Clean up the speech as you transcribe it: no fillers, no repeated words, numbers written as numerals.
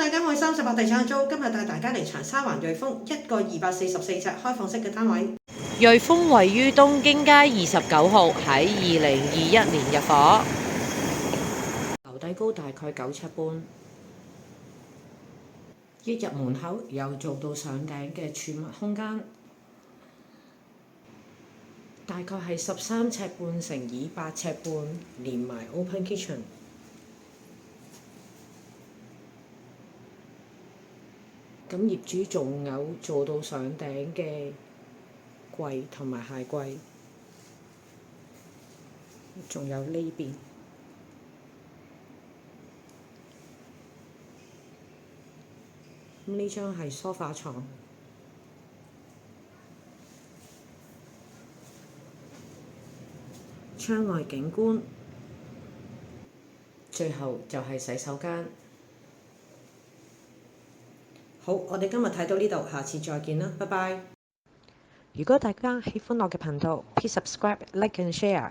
大家好，係38地產租，今日帶大家嚟長沙灣瑞豐一個244尺開放式嘅單位。瑞豐位於東京街29號，喺2021年入伙，樓底高大概9尺半，一入門口有做到上頂嘅儲物空間，大概係13尺半乘以8尺半，連埋 open kitchen。咁業主仲有做到上頂嘅櫃同埋鞋櫃，仲有呢邊。呢張係梳化床，窗外景觀，最後就係洗手間。好，我哋今日睇到呢度，下次再見啦，拜拜。如果大家喜歡我嘅頻道，please subscribe、like and share。